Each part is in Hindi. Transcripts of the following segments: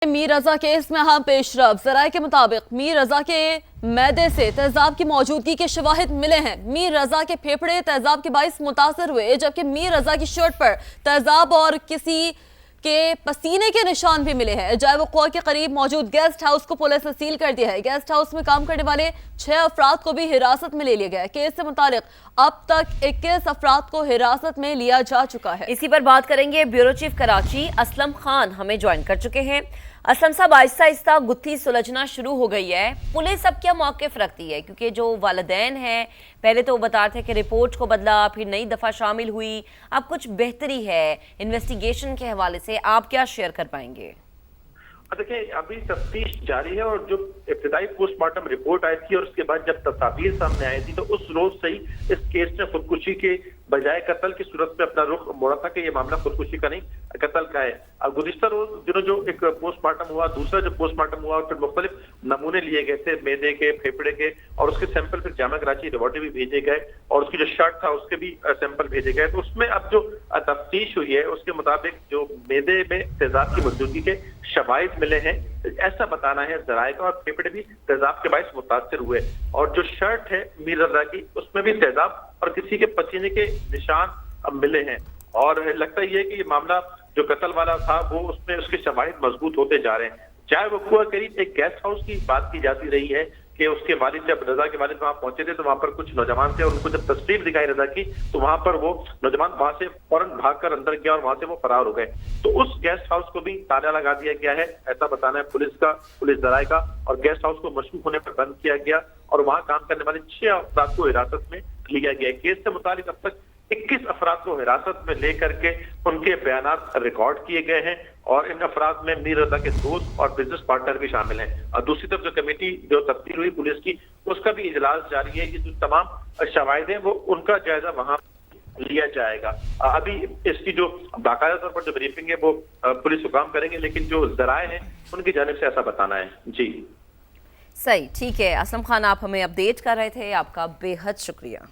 मीर रजा केस में अहम पेशरफ। जराये के मुताबिक मीर रजा के मैदे से तेजाब की मौजूदगी के शवाहिद मिले हैं। मीर रजा के फेफड़े तेजाब के बाइस मुतासर हुए, जबकि मीर रजा की शर्ट पर तेजाब और किसी के पसीने के निशान भी मिले हैं। जाए वक़्वा के करीब मौजूद गेस्ट हाउस को पुलिस ने सील कर दिया है। गेस्ट हाउस में काम करने वाले 6 अफराद को भी हिरासत में ले लिया गया है। केस से मुतालिक अब तक 21 अफराद को हिरासत में लिया जा चुका है। इसी पर बात करेंगे। ब्यूरो चीफ कराची असलम खान हमें ज्वाइन कर चुके हैं। असलम साहब, आहिस्ता आहिस्ता गुत्थी सुलझना शुरू हो गई है। पुलिस अब क्या मौक़िफ़ रखती है? क्योंकि जो वालिदैन हैं पहले तो वो बता रहे थे कि रिपोर्ट को बदला, फिर नई दफ़ा शामिल हुई, अब कुछ बेहतरी है इन्वेस्टिगेशन के हवाले से, आप क्या शेयर कर पाएंगे? देखिए, अभी तफ्तीश जारी है और जो इब्तिदाई पोस्टमार्टम रिपोर्ट आई थी और उसके बाद जब तस्वीर सामने आई थी तो उस रोज से ही इस केस ने खुदकुशी के बजाय कत्ल की सूरत में अपना रुख मोड़ा था कि ये मामला खुदकुशी का नहीं कत्ल का है। अब गुज़िश्ता रोज दिनों जो एक पोस्टमार्टम हुआ, दूसरा जो पोस्टमार्टम हुआ और फिर मुख्तलिफ नमूने लिए गए थे मैदे के, फेफड़े के, और उसके सैंपल फिर जामा कराची लेबोरेटरी भी भेजे गए और उसकी जो शर्ट था उसके भी सैंपल भेजे गए। तो उसमें अब जो तफ्तीश हुई है उसके मुताबिक जो मैदे में तेजाब की मौजूदगी के शवाहिद मिले हैं, ऐसा बताना है जराये का, और फेफड़े भी तेजाब के बाइस मुतासर हुए। और जो शर्ट है मीर रजा की उसमें भी तेजाब और किसी के पसीने के निशान अब मिले हैं। और लगता ही है कि ये मामला जो कत्ल वाला था वो उसमें उसके शवाहिद मजबूत होते जा रहे हैं। चाहे वक़्वा करीब एक गेस्ट हाउस की बात की जाती रही है कि उसके वालिद, जब रजा के वालिद वहां पहुंचे थे तो वहां पर कुछ नौजवान थे और उनको जब तस्वीर दिखाई रजा की तो वहां पर वो नौजवान वहां से फौरन भागकर अंदर गया और वहां से वो फरार हो गए। तो उस गेस्ट हाउस को भी ताला लगा दिया गया है, ऐसा बताना है पुलिस जराये का, और गेस्ट हाउस को मशरूफ होने पर बंद किया गया और वहां काम करने वाले 6 अफराद को हिरासत में लिया गया। केस से मुतालिक अब तक 21 अफराद को हिरासत में लेकर के उनके बयानात रिकॉर्ड किए गए हैं और इन अफराद में मीर रजा के दोस्त और बिजनेस पार्टनर भी शामिल हैं। और दूसरी तरफ जो कमेटी जो तब्दील हुई पुलिस की, उसका भी इजलास जारी है। ये जो तमाम शवाहिद हैं वो उनका जायजा वहां लिया जाएगा। अभी इसकी जो बाकायदा तौर पर जो ब्रीफिंग है वो पुलिस हुकाम करेंगे, लेकिन जो जराए हैं उनकी जानिब से ऐसा बताना है। जी सही, ठीक है। असलम खान, आप हमें अपडेट कर रहे थे, आपका बेहद शुक्रिया।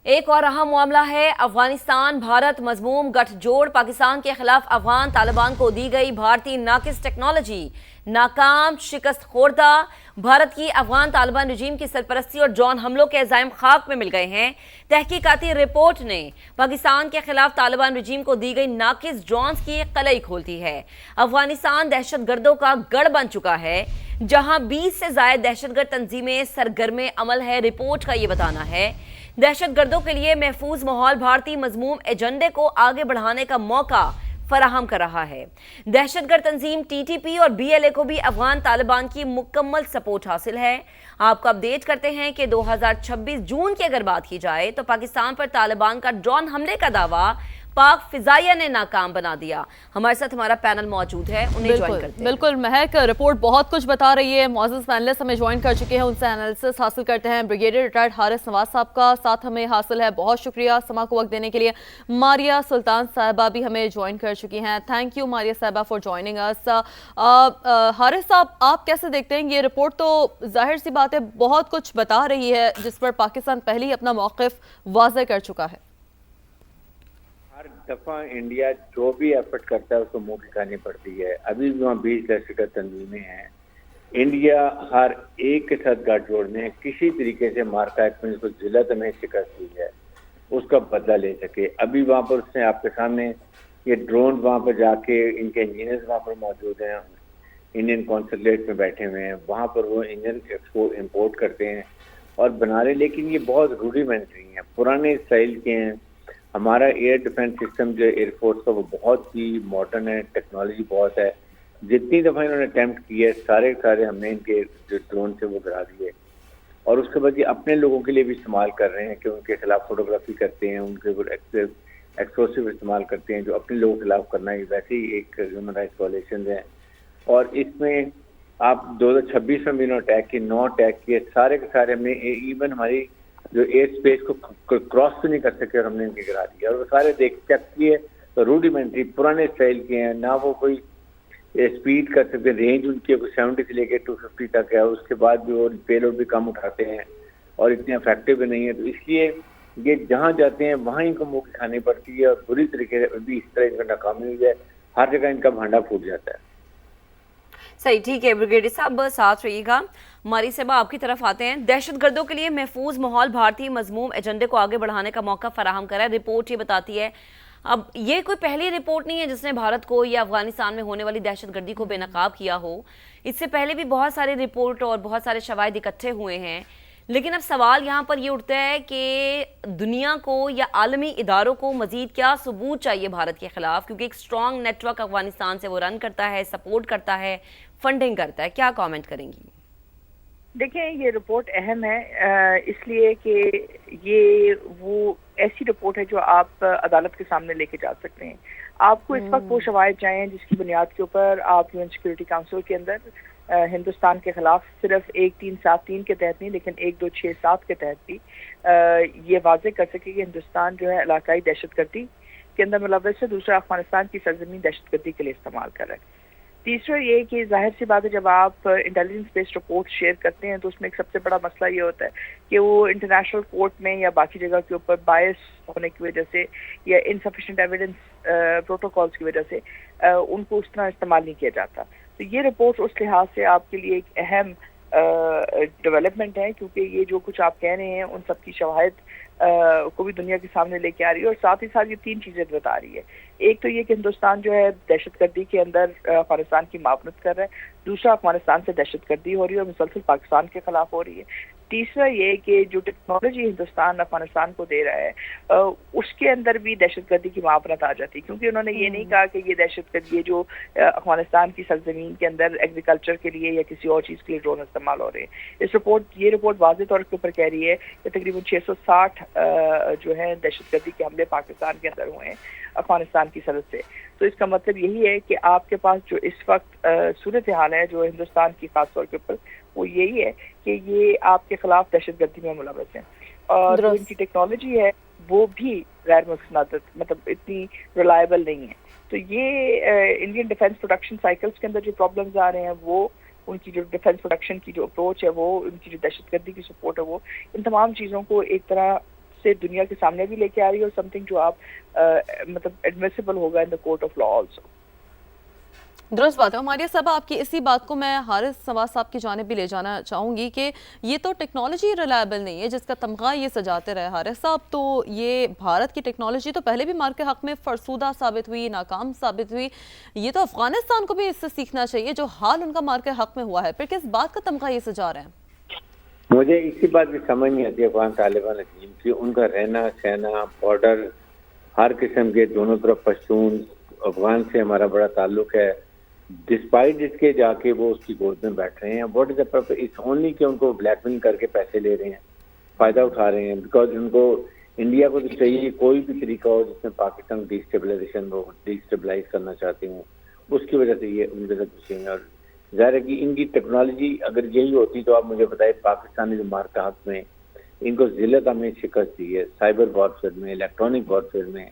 एक और अहम मामला है अफगानिस्तान भारत मजमूम गठजोड़। पाकिस्तान के खिलाफ अफगान तालिबान को दी गई भारतीय नाकिस टेक्नोलॉजी नाकाम, शिकस्त खोर्दा। भारत की अफगान तालिबान रजीम की सरपरस्ती और ड्रोन हमलों के इल्जाम खाक में मिल गए हैं। तहकीकाती रिपोर्ट ने पाकिस्तान के खिलाफ तालिबान रजीम को दी गई नाकिस ड्रोन्स की कलई खोलती है। अफगानिस्तान दहशतगर्दों का गढ़ बन चुका है, जहां 20 से ज्यादा दहशतगर्द तंजीमें सरगर्मे अमल है। रिपोर्ट का यह बताना है दहशतगर्दों के लिए महफूज माहौल भारतीय मजमूम एजेंडे को आगे बढ़ाने का मौका फराहम कर रहा है। दहशतगर्द तंजीम टीटीपी और बीएलए को भी अफगान तालिबान की मुकम्मल सपोर्ट हासिल है। आपको अपडेट करते हैं कि 2026 जून की अगर बात की जाए तो पाकिस्तान पर तालिबान का ड्रोन हमले का दावा पाक फिजाइया ने नाकाम बना दिया। हमारे साथ हमारा पैनल मौजूद है, उन्हें ज्वाइन करते हैं। बिल्कुल महक, रिपोर्ट बहुत कुछ बता रही है। मौजूद पैनलिस्ट हमें ज्वाइन कर चुके हैं, उनसे एनालिसिस हासिल करते हैं। ब्रिगेडियर रिटायर्ड हारिस नवाज साहब का साथ हमें हासिल है, बहुत शुक्रिया समा को वक्त देने के लिए। मारिया सुल्तान साहिबा भी हमें ज्वाइन कर चुकी हैं। थैंक यू मारिया साहिबा फॉर ज्वाइनिंग अस। हारिस साहब, आप कैसे देखते हैं ये रिपोर्ट? तो जाहिर सी बात है बहुत कुछ बता रही है जिस पर पाकिस्तान पहले ही अपना मौक़िफ़ वाज़ेह कर चुका है। हर दफा इंडिया जो भी एफर्ट करता है उसको मुंह की खानी पड़ती है। अभी भी वहाँ 20 दहशतगर्द तंजीमें हैं। इंडिया हर एक के साथ गठजोड़ में किसी तरीके से मार्का में जिसको जिलत में शिकस्त हुई है उसका बदला ले सके। अभी वहाँ पर उसने आपके सामने ये ड्रोन वहाँ पर जाके इनके इंजीनियर्स वहाँ पर मौजूद हैं, इंडियन कॉन्सुलेट में बैठे हुए हैं, वहाँ पर वो इंजन इम्पोर्ट करते हैं और बना रहे, लेकिन ये बहुत रूडिमेंट्री हैं, पुराने स्टाइल के हैं। हमारा एयर डिफेंस सिस्टम जो एयरफोर्स का वो बहुत ही मॉडर्न है, टेक्नोलॉजी बहुत है। जितनी दफ़ा इन्होंने अटैम्प्ट किए सारे हमने इनके जो ड्रोन से वो गिरा दिए और उसके बाद ये अपने लोगों के लिए भी इस्तेमाल कर रहे हैं कि उनके खिलाफ फोटोग्राफी करते हैं, उनके ऊपर एक्सप्लोसिव इस्तेमाल करते हैं जो अपने लोगों के खिलाफ करना है। वैसे ही एक ह्यूमन राइट्स वायलेशन है और इसमें आप 2026 में भी इन्होंने अटैक किए, 9 अटैक किए, सारे के सारे हमने इवन हमारी जो एयर स्पेस को क्रॉस भी नहीं कर सके और हमने इनके गिरा दिया। और वो सारे चेक किए तो रूडिमेंट्री पुराने स्टाइल के हैं, ना वो कोई स्पीड कर सकते, रेंज उनकी 70 से लेकर 250 तक है। उसके बाद भी वो पेलोड भी कम उठाते हैं और इतने इफेक्टिव भी नहीं है। तो इसलिए ये जहाँ जाते हैं वहाँ इनको मुंह की खानी पड़ती है, और बुरी तरीके से भी इस तरह इनका नाकामी हुई है, हर जगह इनका भांडा फूट जाता है। सही, ठीक है ब्रिगेडियर साहब, साथ रहिएगा। हमारी सेवा आपकी तरफ आते हैं। दहशतगर्दों के लिए महफूज माहौल भारतीय मजमूम एजेंडे को आगे बढ़ाने का मौका फराहम करा है, रिपोर्ट ये बताती है। अब ये कोई पहली रिपोर्ट नहीं है जिसने भारत को या अफगानिस्तान में होने वाली दहशतगर्दी को बेनकाब किया हो। इससे पहले भी बहुत सारे रिपोर्ट और बहुत सारे शवाहिद इकट्ठे हुए हैं। लेकिन अब सवाल यहाँ पर ये उठता है कि दुनिया को या आलमी इदारों को मजीद क्या सबूत चाहिए भारत के खिलाफ, क्योंकि एक स्ट्रॉन्ग नेटवर्क अफगानिस्तान से वो रन करता है, सपोर्ट करता है, फंडिंग करता है। क्या कमेंट करेंगी? देखें, ये रिपोर्ट अहम है इसलिए कि ये वो ऐसी रिपोर्ट है जो आप अदालत के सामने लेके जा सकते हैं। आपको इस वक्त वो शवाहिद चाहिए जिसकी बुनियाद के ऊपर आप यूएन सिक्योरिटी काउंसिल के अंदर हिंदुस्तान के खिलाफ सिर्फ 1373 के तहत नहीं, लेकिन 1267 के तहत भी ये वाजे कर सके कि हिंदुस्तान जो है इलाकाई दहशतगर्दी के अंदर मुलव्वस है, दूसरा अफगानिस्तान की सरजमीन दहशतगर्दी के लिए इस्तेमाल कर रहा है। तीसरा ये कि जाहिर सी बात है, जब आप इंटेलिजेंस बेस्ड रिपोर्ट शेयर करते हैं तो उसमें एक सबसे बड़ा मसला ये होता है कि वो इंटरनेशनल कोर्ट में या बाकी जगह के ऊपर बायस होने की वजह से या इनसफिशिएंट एविडेंस प्रोटोकॉल्स की वजह से उनको उस तरह इस्तेमाल नहीं किया जाता। तो ये रिपोर्ट उस लिहाज से आपके लिए एक अहम डेवलपमेंट है, क्योंकि ये जो कुछ आप कह रहे हैं उन सब की शवाहिद को भी दुनिया के सामने लेके आ रही है, और साथ ही साथ ये 3 चीजें बता रही है। एक तो ये कि हिंदुस्तान जो है दहशतगर्दी के अंदर अफगानिस्तान की मावनत कर रहा है, दूसरा अफगानिस्तान से दहशतगर्दी हो रही है और मुसलसल पाकिस्तान के खिलाफ हो रही है, तीसरा ये कि जो टेक्नोलॉजी हिंदुस्तान अफगानिस्तान को दे रहा है उसके अंदर भी दहशतगर्दी की मावनत आ जाती है, क्योंकि उन्होंने ये नहीं कहा कि ये दहशतगर्दी ये जो अफगानिस्तान की सरजमीन के अंदर एग्रीकल्चर के लिए या किसी और चीज़ के लिए ड्रोन इस्तेमाल हो रहे हैं। ये रिपोर्ट वाज़ेह तौर के ऊपर कह रही है कि तकरीबन 660 जो है दहशतगर्दी के हमले पाकिस्तान के अंदर हुए हैं अफगानिस्तान की सरहद से। तो इसका मतलब यही है कि आपके पास जो इस वक्त सूरत हाल है जो हिंदुस्तान की खास तौर के ऊपर, वो यही है कि ये आपके खिलाफ दहशतगर्दी में मुलव्वस है, और जो इनकी टेक्नोलॉजी है वो भी गैर मुस्तनद, मतलब इतनी रिलायबल नहीं है। तो ये इंडियन डिफेंस प्रोडक्शन साइकिल्स के अंदर जो प्रॉब्लम्स आ रहे हैं, वो उनकी जो डिफेंस प्रोडक्शन की जो अप्रोच है, वो उनकी जो दहशतगर्दी की सपोर्ट है, वो इन तमाम चीज़ों को एक तरह से दुनिया के सामने भी लेके आ रही है, और समथिंग जो आप मतलब एडमिसिबल होगा in the court of law also. दुरुस्त बात है। हमारी सब आपकी इसी बात को मैं हारिस नवाज साहब की जानिब भी ले जाना चाहूँगी कि ये तो टेक्नोलॉजी रिलायबल नहीं है जिसका तमगा ये सजाते रहे हारिस साहब, तो ये भारत की टेक्नोलॉजी तो पहले भी मार के हक़ में फरसूदा साबित हुई, नाकाम साबित हुई। ये तो अफगानिस्तान को भी इससे सीखना चाहिए जो हाल उनका मार के हक़ में हुआ है, फिर किस बात का तमगा ये सजा रहे हैं? मुझे इसी बात की समझ नहीं आती अफगान तालिबान रजीम की, उनका रहना सहना, बॉर्डर, हर किस्म के दोनों तरफ पश्तून, अफगान से हमारा बड़ा ताल्लुक है, डिस्पाइट इसके जाके वो उसकी गोद में बैठ रहे हैं। What is the purpose? It's only कि उनको ब्लैकमेल करके पैसे ले रहे हैं, फायदा उठा रहे हैं, बिकॉज उनको इंडिया को तो चाहिए कोई भी तरीका हो जिसमें पाकिस्तान डिस्टेबलाइजेशन वो डिस्टेबलाइज करना चाहते हैं, उसकी वजह से ये उनके साथ घुसे हैं। और जाहिर है कि इनकी टेक्नोलॉजी अगर यही होती तो आप मुझे बताए, पाकिस्तानी जो मारका हक में इनको जिल्लत हमें शिकस्त दी है, साइबर वॉरफेयर में, इलेक्ट्रॉनिक वॉरफेयर में,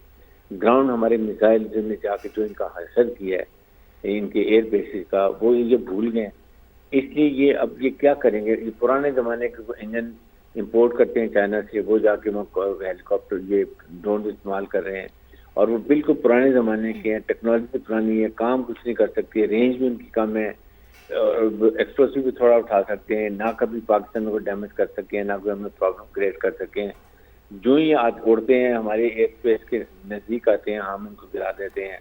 ग्राउंड हमारे मिसाइल में जाके जो इनका हासिल किया है इनके एयर बेसिस का, वो ये भूल गए। इसलिए ये अब ये क्या करेंगे? ये पुराने ज़माने के इंजन इंपोर्ट करते हैं चाइना से, वो जाके वो हेलीकॉप्टर ये ड्रोन इस्तेमाल कर रहे हैं, और वो बिल्कुल पुराने ज़माने के हैं, टेक्नोलॉजी पुरानी है, काम कुछ नहीं कर सकती है, रेंज भी उनकी कम है, एक्सप्लोसिव भी थोड़ा उठा सकते हैं, ना कभी पाकिस्तान को डैमेज कर सके हैं, ना कोई हमें प्रॉब्लम क्रिएट कर सके हैं। जो ही उड़ते हैं हमारे एयर स्पेस के नज़दीक आते हैं, हम उनको गिरा देते हैं,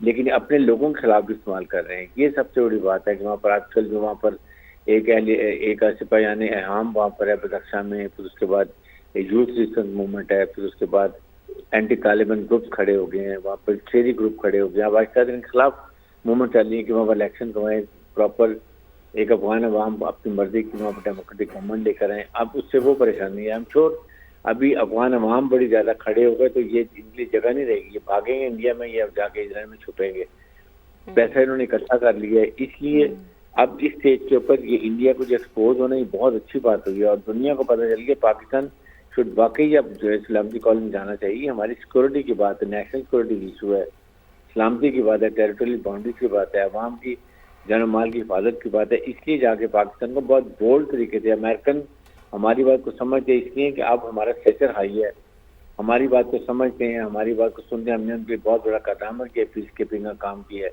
लेकिन अपने लोगों के खिलाफ भी इस्तेमाल कर रहे हैं। ये सबसे बड़ी बात है कि वहाँ पर आजकल जो वहाँ पर एक सिपाहीयान अहम वहाँ पर है बदख्शां में, फिर उसके बाद यूथ रेजिस्टेंस मूवमेंट है, फिर उसके बाद एंटी तालिबान ग्रुप खड़े हो गए हैं, वहाँ पर शेरी ग्रुप खड़े हो गए हैं। अब आहिस्ता इनके खिलाफ मूवमेंट चल रही है कि वहाँ पर इलेक्शन करवाएं, प्रॉपर एक अफगान अवाम अपनी मर्जी की वहाँ पर डेमोक्रेटिक गवर्नमेंट लेकर आए। अब उससे वो परेशानी है। आई एम श्योर अभी अफगान अवाम बड़ी ज्यादा खड़े हो गए तो ये इनके लिए जगह नहीं रहेगी, ये भागेंगे इंडिया में या जाके इजराइल में छुपेंगे। पैसा इन्होंने इकट्ठा कर लिया है, इसलिए अब इस स्टेज के ऊपर ये इंडिया को जो एक्सपोज होना, ये बहुत अच्छी बात हुई है, और दुनिया को पता चल गया पाकिस्तान शुड वाकई अब जो है सलामती कॉल में जाना चाहिए। हमारी सिक्योरिटी की बात है, नेशनल सिक्योरिटी इशू है, सलामती की बात है, टेरिटोरियल बाउंड्रीज की बात है, अवाम की जान माल की हिफाजत की बात है। इसलिए जाके पाकिस्तान को बहुत बोल्ड तरीके से अमेरिकन हमारी बात को समझते, इसलिए कि अब हमारा स्टेचर हाई है, हमारी बात को समझते हैं, हमारी बात को सुनते हैं। हमने उनके बहुत बड़ा कदम किया, पीस कीपिंग का काम किया है।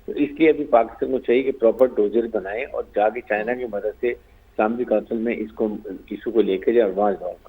तो इसलिए अभी पाकिस्तान को चाहिए कि प्रॉपर डोजर बनाए और जाके चाइना की मदद से इस्लामिक काउंसिल में इसको इशू को लेकर जाए और वहाँ जवाब करे।